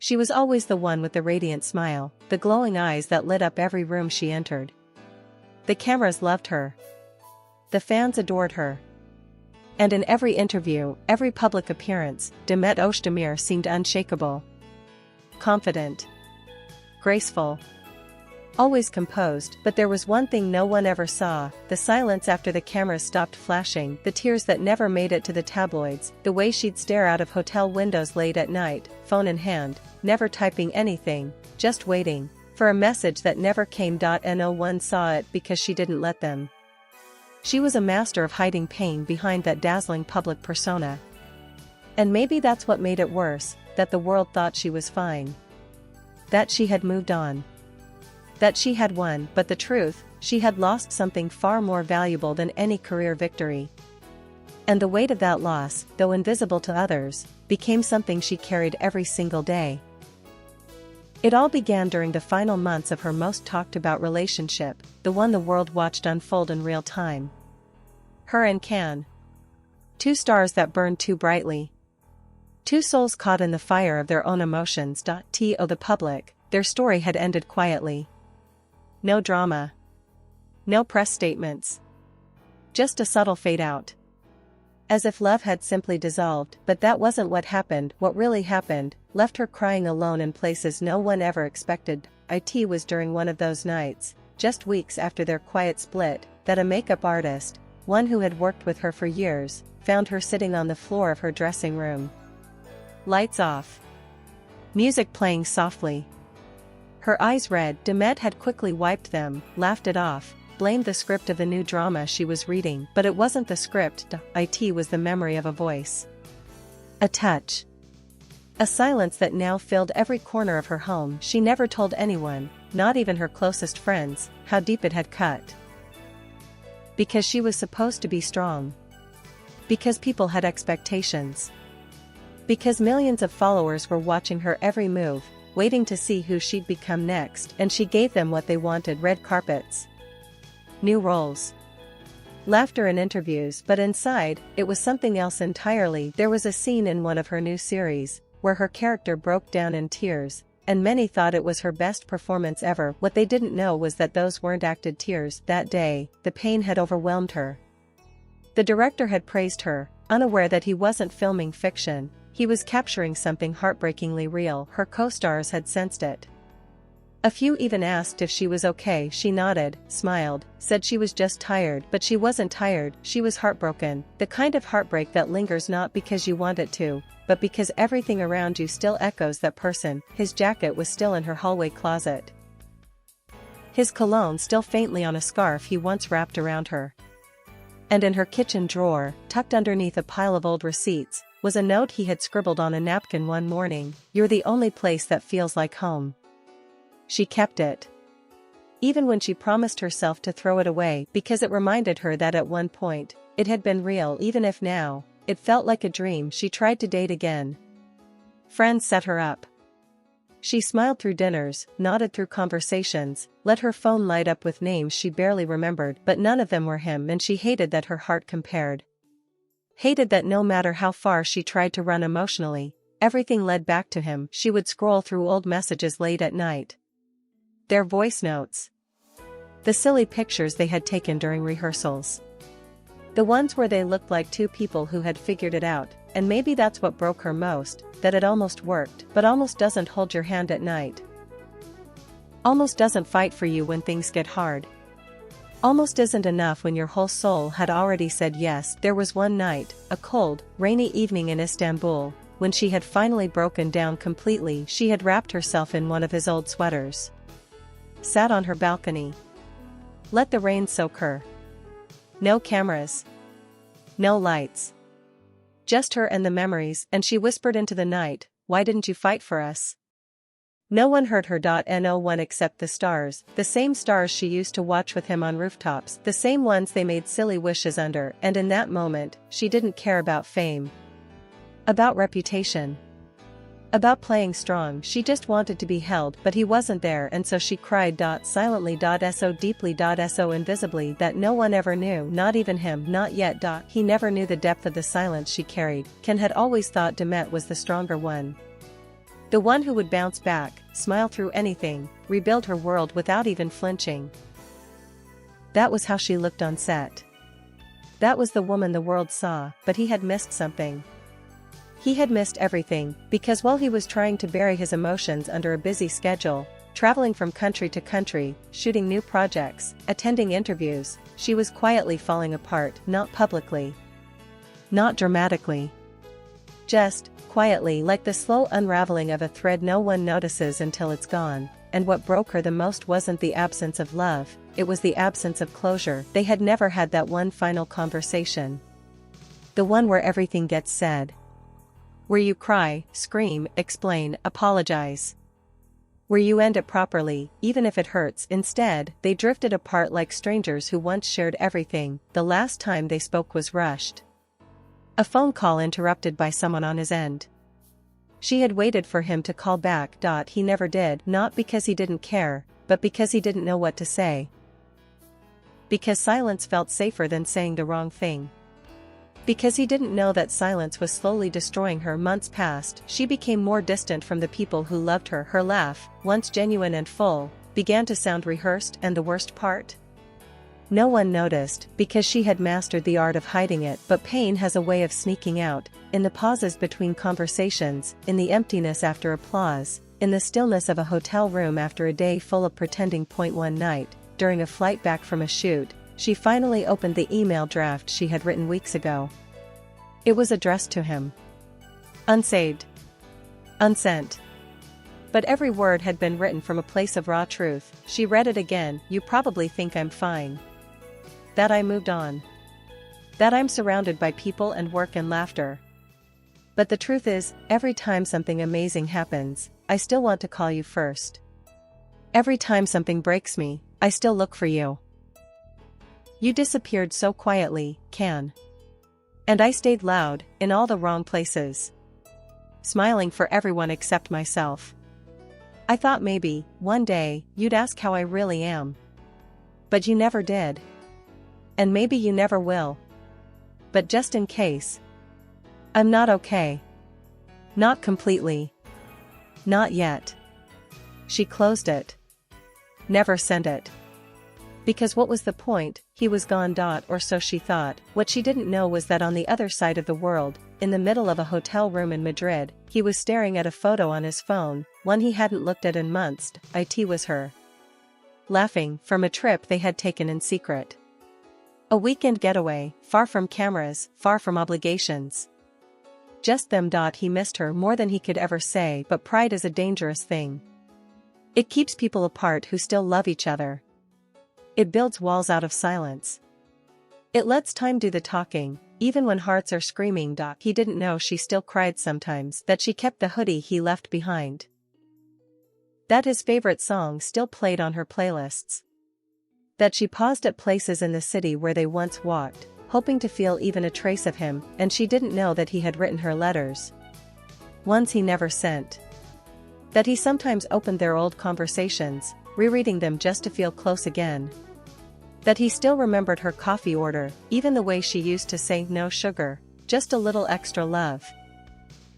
She was always the one with the radiant smile, the glowing eyes that lit up every room she entered. The cameras loved her. The fans adored her. And in every interview, every public appearance, Demet Özdemir seemed unshakable. Confident. Graceful. Always composed, but there was one thing no one ever saw: the silence after the cameras stopped flashing, the tears that never made it to the tabloids, the way she'd stare out of hotel windows late at night, phone in hand, never typing anything, just waiting for a message that never came. No one saw it because she didn't let them. She was a master of hiding pain behind that dazzling public persona. And maybe that's what made it worse, that the world thought she was fine. That she had moved on. That she had won, but the truth, she had lost something far more valuable than any career victory. And the weight of that loss, though invisible to others, became something she carried every single day. It all began during the final months of her most talked about relationship, the one the world watched unfold in real time. Her and Can. Two stars that burned too brightly. Two souls caught in the fire of their own emotions. To the public, their story had ended quietly. No drama. No press statements. Just a subtle fade out. As if love had simply dissolved, but that wasn't what happened. What really happened, left her crying alone in places no one ever expected. It was during one of those nights, just weeks after their quiet split, that a makeup artist, one who had worked with her for years, found her sitting on the floor of her dressing room. Lights off. Music playing softly. Her eyes red. Demet had quickly wiped them, laughed it off, blamed the script of the new drama she was reading, but it wasn't the script. It was the memory of a voice. A touch. A silence that now filled every corner of her home. She never told anyone, not even her closest friends, how deep it had cut. Because she was supposed to be strong. Because people had expectations. Because millions of followers were watching her every move, waiting to see who she'd become next, and she gave them what they wanted: red carpets. New roles. Laughter in interviews, but inside, it was something else entirely. There was a scene in one of her new series, where her character broke down in tears, and many thought it was her best performance ever. What they didn't know was that those weren't acted tears. That day, the pain had overwhelmed her. The director had praised her, unaware that he wasn't filming fiction. He was capturing something heartbreakingly real. Her co-stars had sensed it. A few even asked if she was okay. She nodded, smiled, said she was just tired, but she wasn't tired, she was heartbroken, the kind of heartbreak that lingers not because you want it to, but because everything around you still echoes that person. His jacket was still in her hallway closet. His cologne still faintly on a scarf he once wrapped around her. And in her kitchen drawer, tucked underneath a pile of old receipts, was a note he had scribbled on a napkin one morning: "You're the only place that feels like home." She kept it. Even when she promised herself to throw it away, because it reminded her that at one point, it had been real. Even if now, it felt like a dream. She tried to date again. Friends set her up. She smiled through dinners, nodded through conversations, let her phone light up with names she barely remembered, but none of them were him, and she hated that her heart compared. Hated that no matter how far she tried to run emotionally, everything led back to him. She would scroll through old messages late at night. Their voice notes. The silly pictures they had taken during rehearsals. The ones where they looked like two people who had figured it out, and maybe that's what broke her most, that it almost worked, but almost doesn't hold your hand at night. Almost doesn't fight for you when things get hard. Almost isn't enough when your whole soul had already said yes. There was one night, a cold, rainy evening in Istanbul, when she had finally broken down completely. She had wrapped herself in one of his old sweaters. Sat on her balcony. Let the rain soak her. No cameras. No lights. Just her and the memories, and she whispered into the night, "Why didn't you fight for us?" No one heard her. No one except the stars, the same stars she used to watch with him on rooftops, the same ones they made silly wishes under, and in that moment, she didn't care about fame. About reputation. About playing strong. She just wanted to be held, but he wasn't there, and so she cried silently, so deeply, so invisibly that no one ever knew, not even him, not yet. He never knew the depth of the silence she carried. Can had always thought Demet was the stronger one. The one who would bounce back, smile through anything, rebuild her world without even flinching. That was how she looked on set. That was the woman the world saw, but he had missed something. He had missed everything, because while he was trying to bury his emotions under a busy schedule, traveling from country to country, shooting new projects, attending interviews, she was quietly falling apart, not publicly. Not dramatically. Just, quietly, like the slow unraveling of a thread no one notices until it's gone. And what broke her the most wasn't the absence of love, it was the absence of closure. They had never had that one final conversation. The one where everything gets said. Where you cry, scream, explain, apologize. Where you end it properly, even if it hurts. Instead, they drifted apart like strangers who once shared everything. The last time they spoke was rushed. A phone call interrupted by someone on his end. She had waited for him to call back. He never did, not because he didn't care, but because he didn't know what to say. Because silence felt safer than saying the wrong thing. Because he didn't know that silence was slowly destroying her. Months passed, she became more distant from the people who loved her. Her laugh, once genuine and full, began to sound rehearsed, and the worst part? No one noticed, because she had mastered the art of hiding it. But pain has a way of sneaking out, in the pauses between conversations, in the emptiness after applause, in the stillness of a hotel room after a day full of pretending. One night, during a flight back from a shoot, she finally opened the email draft she had written weeks ago. It was addressed to him. Unsaved. Unsent. But every word had been written from a place of raw truth. She read it again. You probably think I'm fine. That I moved on. That I'm surrounded by people and work and laughter. But the truth is, every time something amazing happens, I still want to call you first. Every time something breaks me, I still look for you. You disappeared so quietly, Can. And I stayed loud, in all the wrong places. Smiling for everyone except myself. I thought maybe, one day, you'd ask how I really am. But you never did. And maybe you never will. But just in case. I'm not okay. Not completely. Not yet. She closed it. Never sent it. Because what was the point? He was gone. Or so she thought. What she didn't know was that on the other side of the world, in the middle of a hotel room in Madrid, he was staring at a photo on his phone, one he hadn't looked at in months. It was her. Laughing, from a trip they had taken in secret. A weekend getaway, far from cameras, far from obligations. Just them. He missed her more than he could ever say, but pride is a dangerous thing. It keeps people apart who still love each other. It builds walls out of silence. It lets time do the talking, even when hearts are screaming. He didn't know she still cried sometimes, that she kept the hoodie he left behind. That his favorite song still played on her playlists. That she paused at places in the city where they once walked, hoping to feel even a trace of him, and she didn't know that he had written her letters. Ones he never sent. That he sometimes opened their old conversations, rereading them just to feel close again. That he still remembered her coffee order, even the way she used to say no sugar, just a little extra love.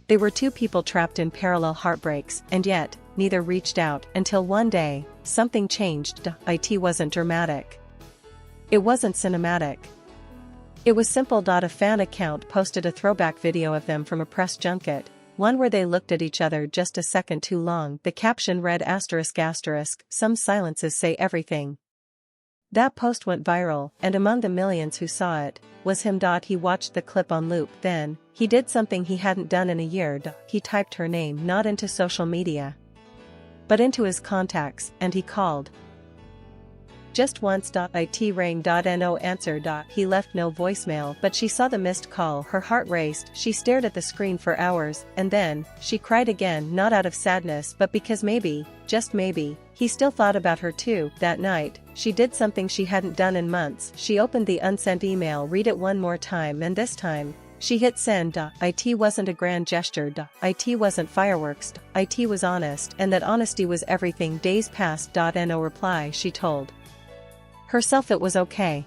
They were two people trapped in parallel heartbreaks, and yet, neither reached out, until one day, something changed. It wasn't dramatic. It wasn't cinematic. It was simple. A fan account posted a throwback video of them from a press junket, one where they looked at each other just a second too long. The caption read ***, some silences say everything. That post went viral, and among the millions who saw it, was him. He watched the clip on loop. Then, he did something he hadn't done in a year. He typed her name not into social media, but into his contacts, and he called. Just once. It rang. No answer. He left no voicemail, but she saw the missed call. Her heart raced. She stared at the screen for hours, and then, she cried again, not out of sadness but because maybe, just maybe, he still thought about her too. That night, she did something she hadn't done in months. She opened the unsent email, read it one more time, and this time, she hit send. It wasn't a grand gesture. It wasn't fireworks. It was honest, and that honesty was everything. Days passed. No reply. She told herself it was okay.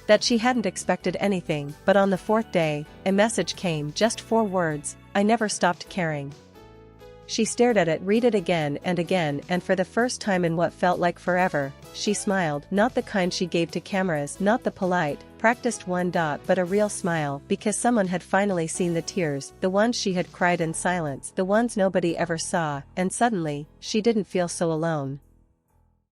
That she hadn't expected anything, but on the fourth day, a message came, just 4 words: I never stopped caring. She stared at it, read it again, and for the first time in what felt like forever, she smiled, not the kind she gave to cameras, not the polite, practiced one, but a real smile, because someone had finally seen the tears, the ones she had cried in silence, the ones nobody ever saw, and suddenly, she didn't feel so alone.